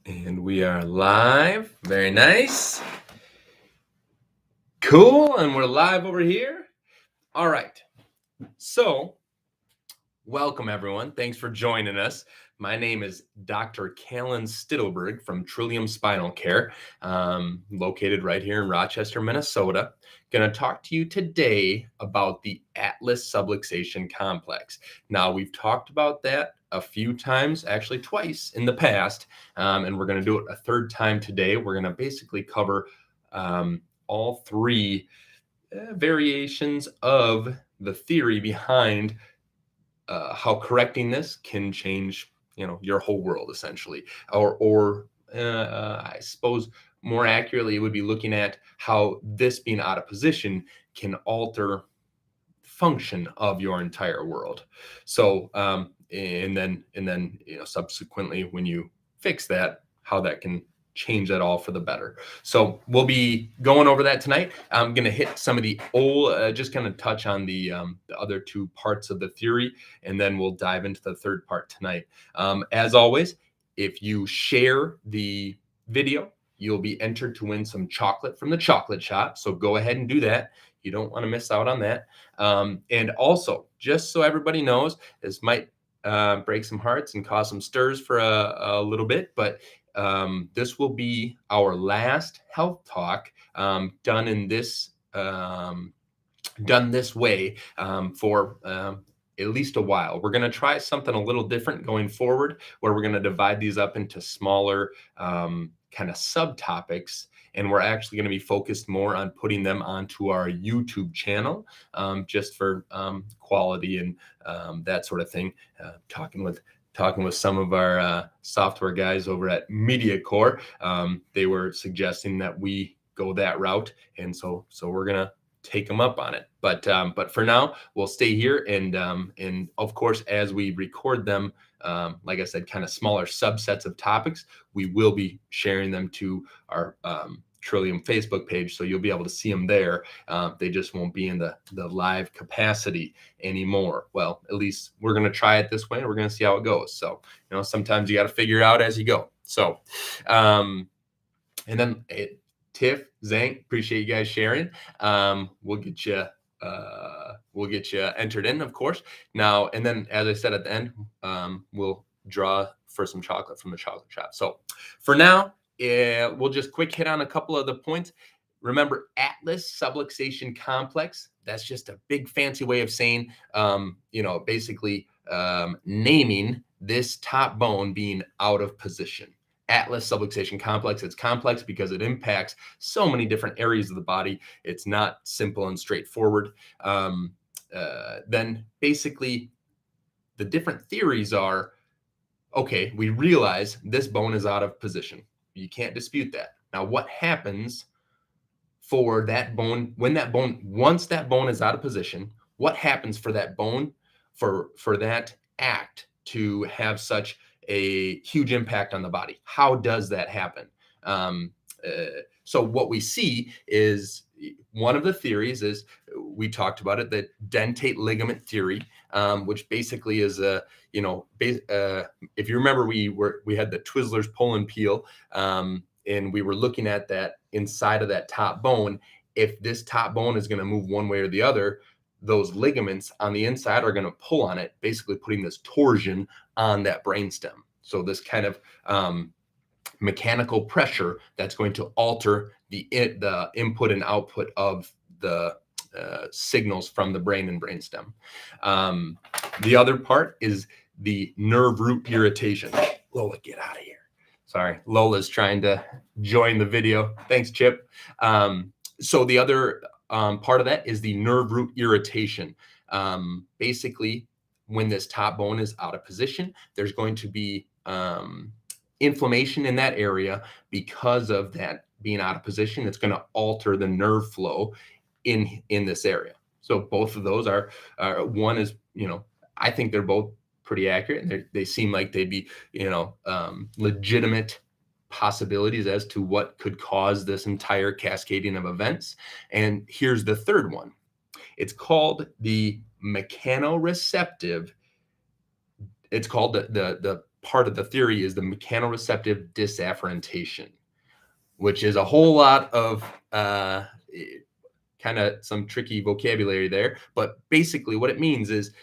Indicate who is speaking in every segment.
Speaker 1: And we are live. Very nice. Cool. And we're live over here. All right. So, welcome everyone. Thanks for joining us. My name is Dr. Callan Stittelberg from Trillium Spinal Care, located right here in Rochester, Minnesota. Going to talk to you today about the Atlas Subluxation Complex. Now, we've talked about that a few times, actually twice in the past, and we're going to do it a third time today. We're going to basically cover all three variations of the theory behind how correcting this can change, your whole world essentially, or I suppose more accurately, it would be looking at how this being out of position can alter function of your entire world. So, and then subsequently, when you fix that, how that can change that all for the better. So we'll be going over that tonight. I'm going to hit some of the old, just kind of touch on the other two parts of the theory, and then we'll dive into the third part tonight. As always, if you share the video, you'll be entered to win some chocolate from the chocolate shop. So go ahead and do that. You don't want to miss out on that. And also, just so everybody knows, this might break some hearts and cause some stirs for a little bit, but this will be our last health talk done in this done this way for at least a while. We're going to try something a little different going forward, where we're going to divide these up into smaller kind of subtopics, and we're actually going to be focused more on putting them onto our YouTube channel, just for quality and that sort of thing. Talking with some of our software guys over at MediaCore, they were suggesting that we go that route, and so we're gonna take them up on it. But for now, we'll stay here, and of course, as we record them, like I said, kind of smaller subsets of topics, we will be sharing them to our Trillium Facebook page, so you'll be able to see them there. They just won't be in the live capacity anymore. Well, at least we're going to try it this way, and we're going to see how it goes. So, sometimes you got to figure it out as you go. So, and then Tiff, Zank, appreciate you guys sharing. We'll get you entered in, of course. Now, and then, as I said at the end, we'll draw for some chocolate from the chocolate shop. So for now, we'll just quick hit on a couple of the points. Remember, Atlas Subluxation Complex. That's just a big fancy way of saying, basically naming this top bone being out of position. Atlas Subluxation Complex. It's complex because it impacts so many different areas of the body. It's not simple and straightforward. Then basically the different theories are, okay, we realize this bone is out of position. You can't dispute that. Now, what happens for that bone once that bone is out of position? What happens for that bone, for that act to have such a huge impact on the body? How does that happen? So what we see is, one of the theories is, we talked about it, the dentate ligament theory, which basically is if you remember, we had the Twizzlers pull and peel, and we were looking at that inside of that top bone. If this top bone is going to move one way or the other, those ligaments on the inside are going to pull on it, basically putting this torsion on that brainstem. So this kind of mechanical pressure that's going to alter the input and output of the signals from the brain and brainstem. The other part is the nerve root irritation. Lola, get out of here. Sorry, Lola's trying to join the video. Thanks, Chip. So the other part of that is the nerve root irritation. Basically, when this top bone is out of position, there's going to be inflammation in that area because of that being out of position. It's going to alter the nerve flow in this area. So both of those are one is, I think they're both pretty accurate, and they seem like they'd be, legitimate possibilities as to what could cause this entire cascading of events. And here's the third one. It's called the mechanoreceptive. It's called the part of the theory is the mechanoreceptive disafferentation, which is a whole lot of kind of some tricky vocabulary there. But basically what it means is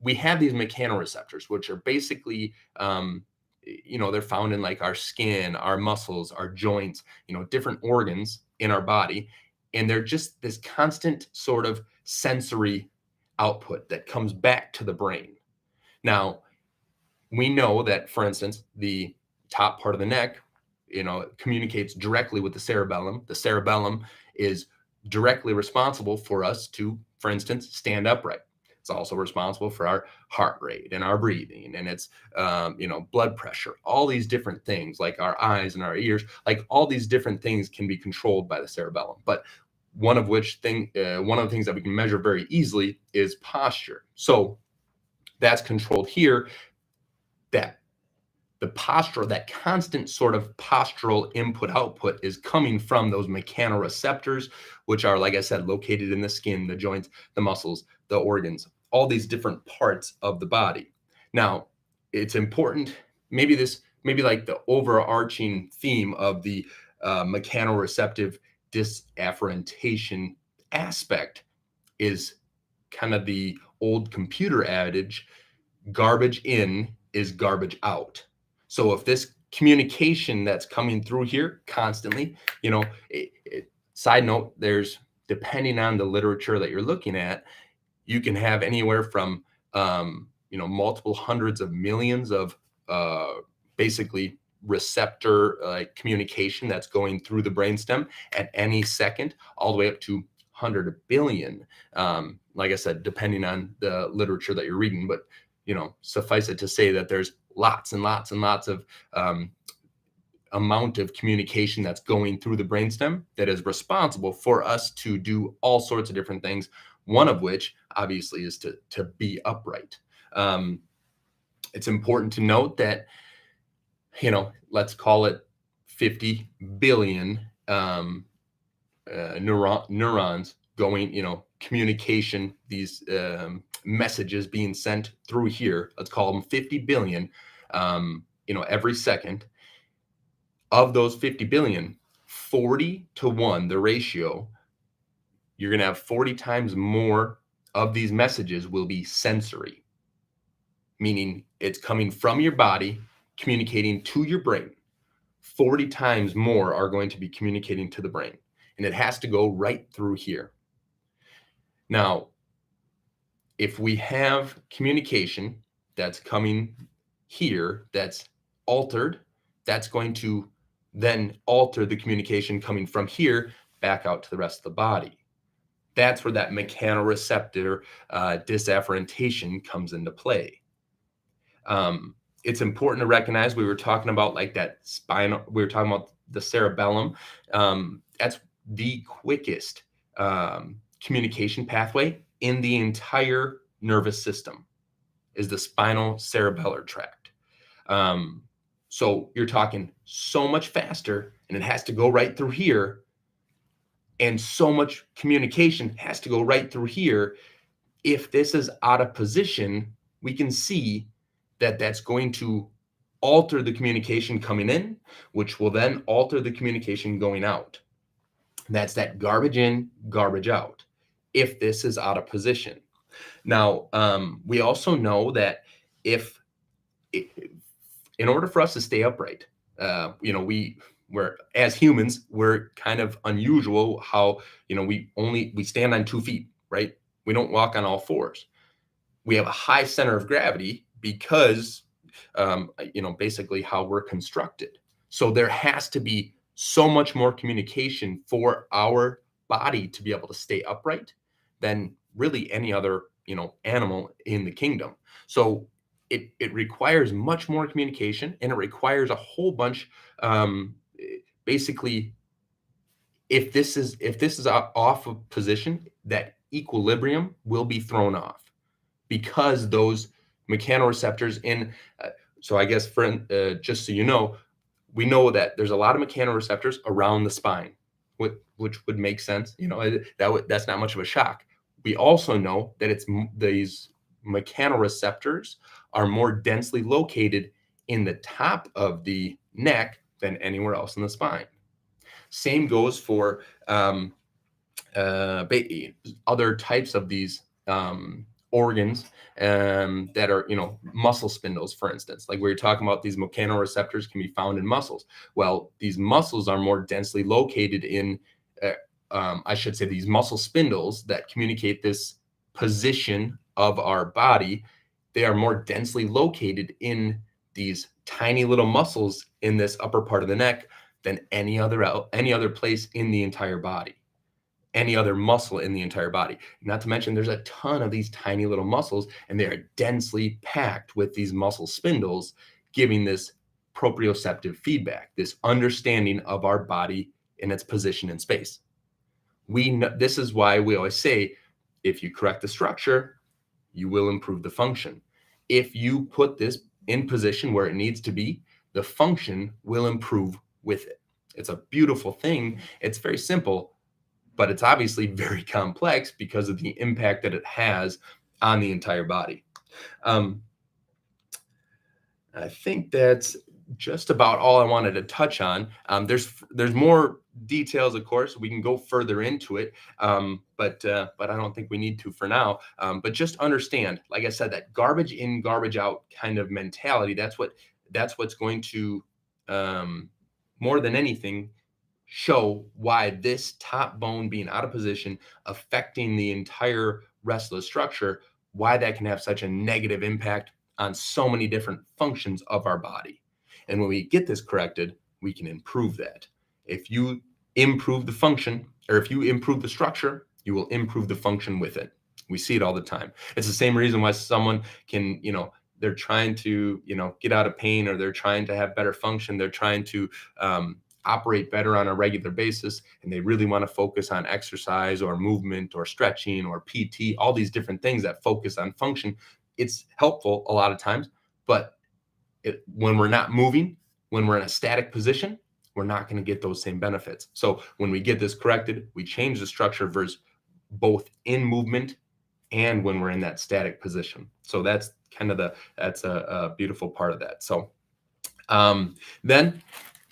Speaker 1: we have these mechanoreceptors, which are basically, they're found in like our skin, our muscles, our joints, different organs in our body. And they're just this constant sort of sensory output that comes back to the brain. Now, we know that, for instance, the top part of the neck, communicates directly with the cerebellum. The cerebellum is directly responsible for us to, for instance, stand upright. It's also responsible for our heart rate and our breathing, and it's blood pressure. All these different things, like our eyes and our ears, like all these different things can be controlled by the cerebellum. But one of the things that we can measure very easily is posture. So that's controlled here. That the posture, that constant sort of postural input output is coming from those mechanoreceptors, which are, like I said, located in the skin, the joints, the muscles, the organs, all these different parts of the body. Now, it's important, maybe like the overarching theme of the mechanoreceptive disafferentation aspect is kind of the old computer adage, garbage in is garbage out. So if this communication that's coming through here constantly, side note, there's, depending on the literature that you're looking at, you can have anywhere from, multiple hundreds of millions of basically receptor communication that's going through the brainstem at any second, all the way up to 100 billion. Like I said, depending on the literature that you're reading, but suffice it to say that there's lots and lots and lots of amount of communication that's going through the brainstem that is responsible for us to do all sorts of different things. One of which, obviously, is to be upright. It's important to note that, let's call it 50 billion neurons going, communication, these messages being sent through here. Let's call them 50 billion, every second. Of those 50 billion, 40 to 1, the ratio, you're going to have 40 times more of these messages will be sensory, meaning it's coming from your body, communicating to your brain. 40 times more are going to be communicating to the brain, and it has to go right through here. Now, if we have communication that's coming here that's altered, that's going to then alter the communication coming from here back out to the rest of the body. That's where that mechanoreceptor disafferentation comes into play. It's important to recognize, we were talking about like that spinal, we were talking about the cerebellum. That's the quickest communication pathway in the entire nervous system, is the spinal cerebellar tract. So you're talking so much faster, and it has to go right through here. And so much communication has to go right through here. If this is out of position, we can see that that's going to alter the communication coming in, which will then alter the communication going out. That's that garbage in, garbage out, if this is out of position. Now, we also know that in order for us to stay upright, we're, as humans, we're kind of unusual how, we stand on 2 feet, right? We don't walk on all fours. We have a high center of gravity because, basically how we're constructed. So there has to be so much more communication for our body to be able to stay upright than really any other, animal in the kingdom. So it requires much more communication, and it requires a whole bunch, basically, if this is off of position, that equilibrium will be thrown off, because those mechanoreceptors so I guess, just so you know, we know that there's a lot of mechanoreceptors around the spine, which would make sense. That's not much of a shock. We also know that it's these mechanoreceptors are more densely located in the top of the neck than anywhere else in the spine. Same goes for other types of these organs that are, muscle spindles, for instance. Like we were talking about, these mechanoreceptors can be found in muscles. Well, these muscles are more densely located in, I should say, these muscle spindles that communicate this position of our body. They are more densely located in these tiny little muscles in this upper part of the neck than any other place in the entire body, any other muscle in the entire body. Not to mention, there's a ton of these tiny little muscles, and they are densely packed with these muscle spindles, giving this proprioceptive feedback, this understanding of our body in its position in space. This is why we always say, if you correct the structure, you will improve the function. If you put this in position where it needs to be, the function will improve with it. It's a beautiful thing. It's very simple, but it's obviously very complex because of the impact that it has on the entire body. I think that's just about all I wanted to touch on. There's more details, of course. We can go further into it, but I don't think we need to for now. But just understand, like I said, that garbage in, garbage out kind of mentality. That's what's going to, more than anything, show why this top bone being out of position, affecting the entire rest of the structure, why that can have such a negative impact on so many different functions of our body. And when we get this corrected, we can improve that. If you improve the function, or if you improve the structure, you will improve the function with it. We see it all the time. It's the same reason why someone can, they're trying to, get out of pain, or they're trying to have better function. They're trying to operate better on a regular basis, and they really want to focus on exercise or movement or stretching or PT, all these different things that focus on function. It's helpful a lot of times, but when we're not moving, when we're in a static position, we're not going to get those same benefits. So when we get this corrected, we change the structure versus both in movement and when we're in that static position. So that's kind of that's a beautiful part of that. So then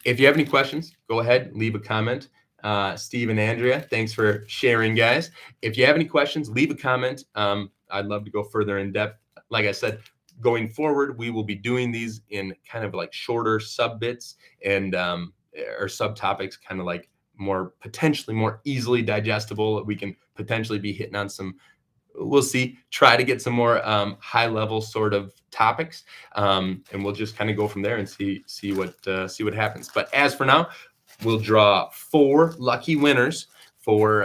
Speaker 1: if you have any questions, go ahead, leave a comment. Steve and Andrea, thanks for sharing, guys. If you have any questions, leave a comment. I'd love to go further in depth. Like I said, going forward, we will be doing these in kind of like shorter sub bits and or subtopics, kind of like potentially more easily digestible. We can potentially be hitting on some, we'll see, try to get some more high level sort of topics, and we'll just kind of go from there and see what happens. But as for now, we'll draw 4 lucky winners for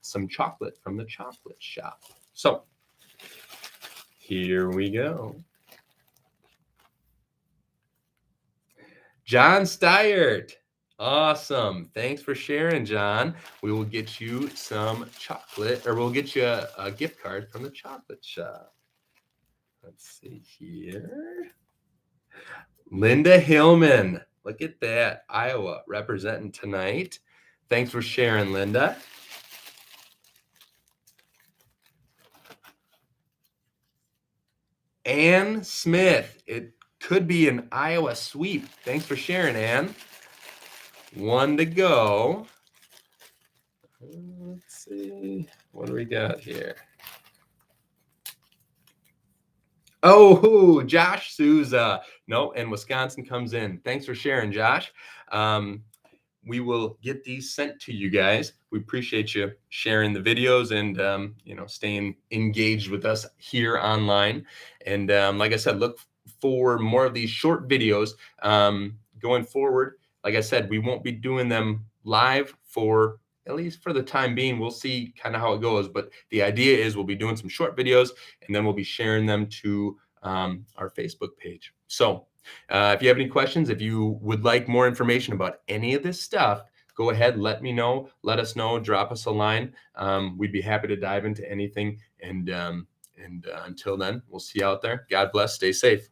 Speaker 1: some chocolate from the chocolate shop. So here we go. John Steyert. Awesome. Thanks for sharing, John. We will get you some chocolate, or we'll get you a gift card from the chocolate shop. Let's see here. Linda Hillman. Look at that. Iowa representing tonight. Thanks for sharing, Linda. Ann Smith. It could be an Iowa sweep. Thanks for sharing, Ann. 1 to go. Let's see. What do we got here? Oh, Josh Souza. No, and Wisconsin comes in. Thanks for sharing, Josh. We will get these sent to you guys. We appreciate you sharing the videos and staying engaged with us here online. And like I said, look for more of these short videos going forward. Like I said, we won't be doing them live for at least for the time being. We'll see kind of how it goes. But the idea is we'll be doing some short videos, and then we'll be sharing them to our Facebook page. So if you have any questions, if you would like more information about any of this stuff, go ahead, let me know, let us know, drop us a line. We'd be happy to dive into anything. And until then, we'll see you out there. God bless. Stay safe.